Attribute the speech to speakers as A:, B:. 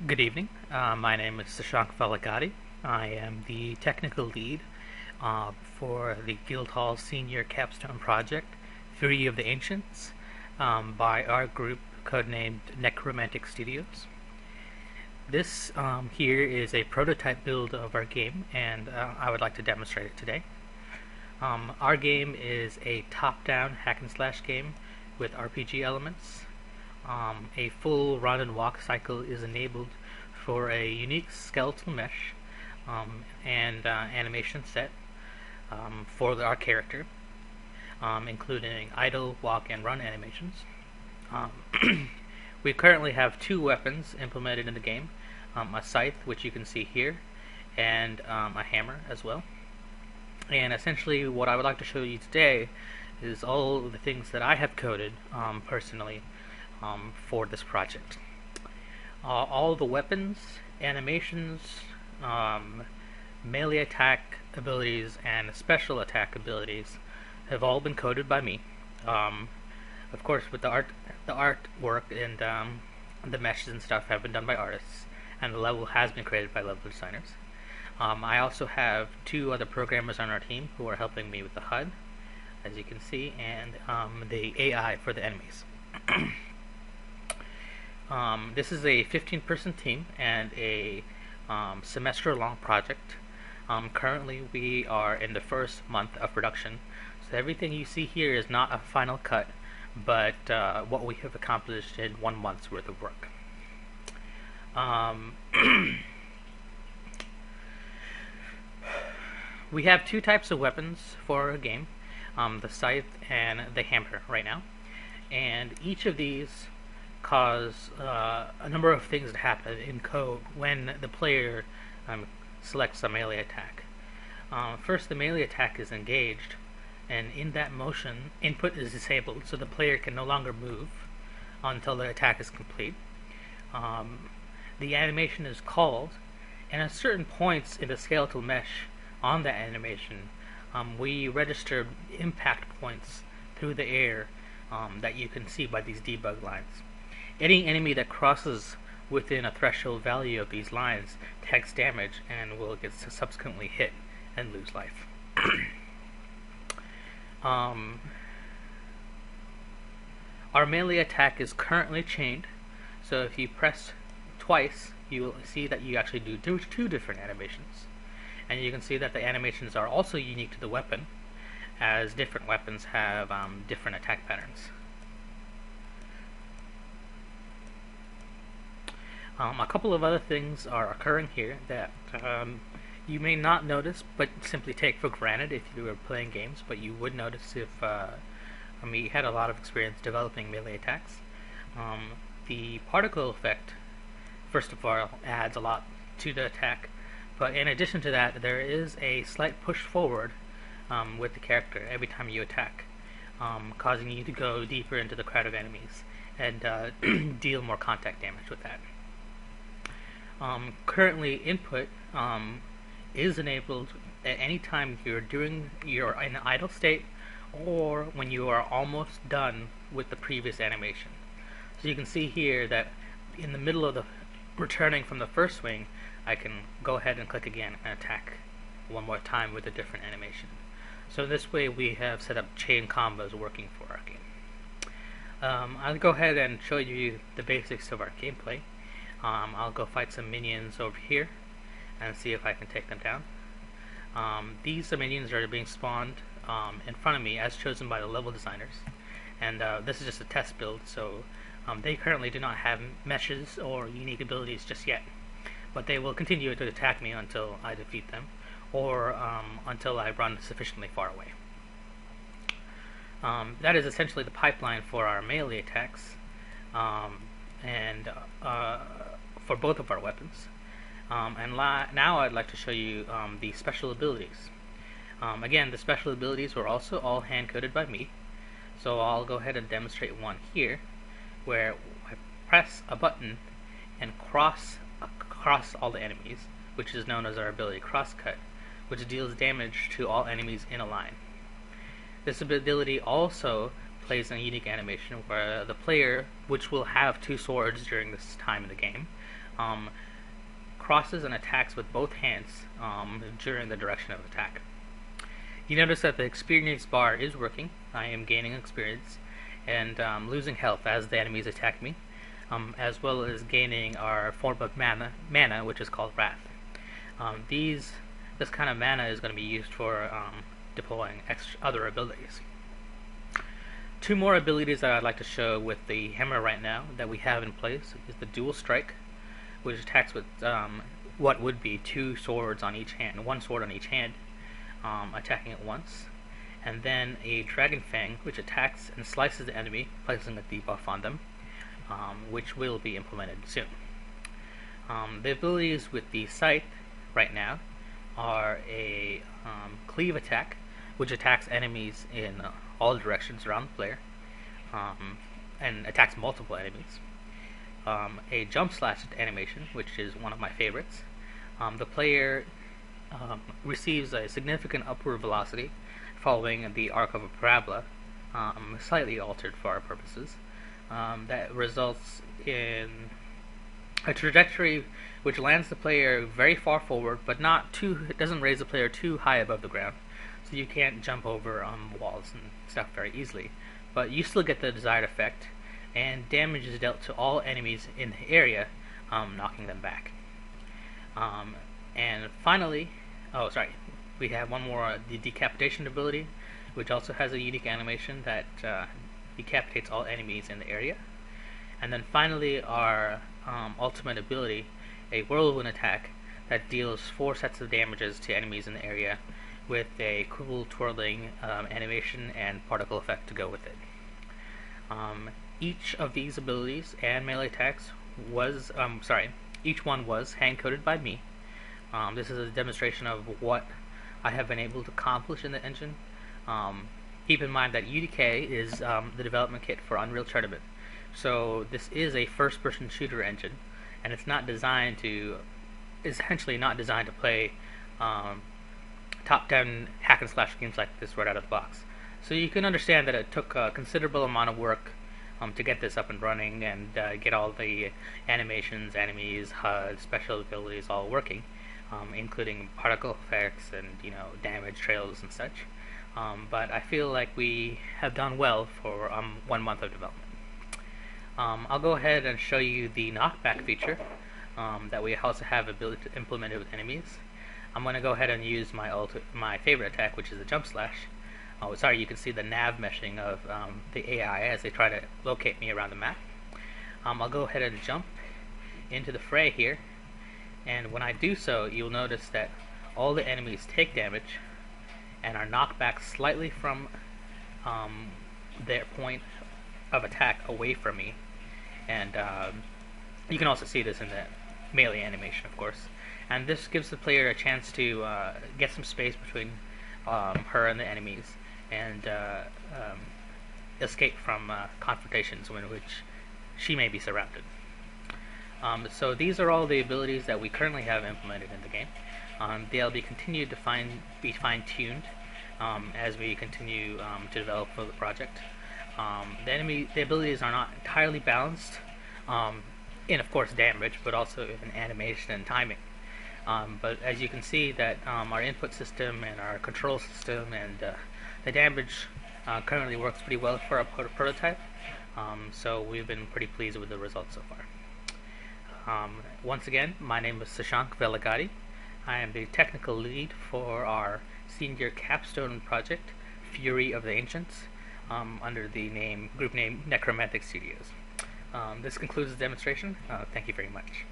A: Good evening. My name is Sashank Valagati. I am the technical lead for the Guildhall Senior Capstone Project, Fury of the Ancients, by our group codenamed Necromantic Studios. This here is a prototype build of our game, and I would like to demonstrate it today. Our game is a top-down hack-and-slash game with RPG elements. A full run and walk cycle is enabled for a unique skeletal mesh and animation set for our character, including idle, walk, and run animations. We currently have 2 weapons implemented in the game, a scythe, which you can see here, and a hammer as well. And essentially what I would like to show you today is all the things that I have coded personally for this project. All the weapons, animations, melee attack abilities, and special attack abilities have all been coded by me. Of course, with the artwork and the meshes and stuff have been done by artists, and the level has been created by level designers. I also have 2 other programmers on our team who are helping me with the HUD, as you can see, and the AI for the enemies. This is a 15-person team and a semester-long project. Currently, we are in the first month of production, so everything you see here is not a final cut, but what we have accomplished in 1 month's worth of work. We have 2 types of weapons for our game, the scythe and the hammer right now, and each of these cause a number of things to happen in code when the player selects a melee attack. First, the melee attack is engaged, and in that motion, input is disabled, so the player can no longer move until the attack is complete. The animation is called, and at certain points in the skeletal mesh on that animation, we register impact points through the air that you can see by these debug lines. Any enemy that crosses within a threshold value of these lines takes damage and will get subsequently hit and lose life. Our melee attack is currently chained, so if you press twice, you will see that you actually do 2 different animations. And you can see that the animations are also unique to the weapon, as different weapons have different attack patterns. A couple of other things are occurring here that you may not notice, but simply take for granted if you were playing games, but you would notice if you had a lot of experience developing melee attacks. The particle effect, first of all, adds a lot to the attack, but in addition to that, there is a slight push forward with the character every time you attack, causing you to go deeper into the crowd of enemies and deal more contact damage with that. Currently, input is enabled at any time you're in an idle state or when you are almost done with the previous animation. So you can see here that in the middle of the returning from the first swing, I can go ahead and click again and attack 1 more time with a different animation. So this way we have set up chain combos working for our game. I'll go ahead and show you the basics of our gameplay. I'll go fight some minions over here and see if I can take them down. These minions are being spawned in front of me as chosen by the level designers, and this is just a test build, so they currently do not have meshes or unique abilities just yet, but they will continue to attack me until I defeat them, or until I run sufficiently far away. That is essentially the pipeline for our melee attacks, and for both of our weapons. Now I'd like to show you the special abilities. Again, the special abilities were also all hand-coded by me, so I'll go ahead and demonstrate one here, where I press a button and cross across all the enemies, which is known as our ability Crosscut, which deals damage to all enemies in a line. This ability also plays a unique animation where the player, which will have two swords during this time in the game, crosses and attacks with both hands during the direction of attack. You notice that the experience bar is working. I am gaining experience and losing health as the enemies attack me, as well as gaining our form of mana, which is called Wrath. This kind of mana is going to be used for deploying other abilities. Two more abilities that I'd like to show with the hammer right now that we have in place is the Dual Strike, which attacks with what would be two swords on each hand, one sword on each hand, attacking at once, and then a Dragon Fang, which attacks and slices the enemy, placing a debuff on them, which will be implemented soon. The abilities with the Scythe right now are a Cleave attack, which attacks enemies in all directions around the player, and attacks multiple enemies. A Jump Slash animation, which is one of my favorites. The player receives a significant upward velocity following the arc of a parabola, slightly altered for our purposes, that results in a trajectory which lands the player very far forward, but it doesn't raise the player too high above the ground, so you can't jump over walls and stuff very easily, but you still get the desired effect, and damage is dealt to all enemies in the area, knocking them back. And finally, we have one more, the Decapitation ability, which also has a unique animation that decapitates all enemies in the area. And then finally, our ultimate ability, a Whirlwind attack that deals 4 sets of damages to enemies in the area with a cool twirling animation and particle effect to go with it. Each of these abilities and melee attacks was, each one was hand-coded by me. This is a demonstration of what I have been able to accomplish in the engine. Keep in mind that UDK is the development kit for Unreal Tournament. So this is a first-person shooter engine, and it's essentially not designed to play top-down hack and slash games like this right out of the box. So you can understand that it took a considerable amount of work to get this up and running and get all the animations, enemies, HUD, special abilities all working, including particle effects and damage trails and such. But I feel like we have done well for 1 month of development. I'll go ahead and show you the knockback feature that we also have implemented with enemies. I'm going to go ahead and use my favorite attack, which is the Jump Slash. You can see the nav meshing of the AI as they try to locate me around the map. I'll go ahead and jump into the fray here, and when I do so, you'll notice that all the enemies take damage and are knocked back slightly from their point of attack away from me. And you can also see this in the melee animation, of course. And this gives the player a chance to get some space between her and the enemies, and escape from confrontations in which she may be surrounded. So these are all the abilities that we currently have implemented in the game. They'll be continued to be fine-tuned as we continue to develop for the project. The abilities are not entirely balanced in, of course, damage, but also in animation and timing. But as you can see that our input system and our control system and the damage currently works pretty well for our prototype, so we've been pretty pleased with the results so far. Once again, my name is Sashank Velagati. I am the technical lead for our senior capstone project, Fury of the Ancients, under the group name Necromantic Studios. This concludes the demonstration. Thank you very much.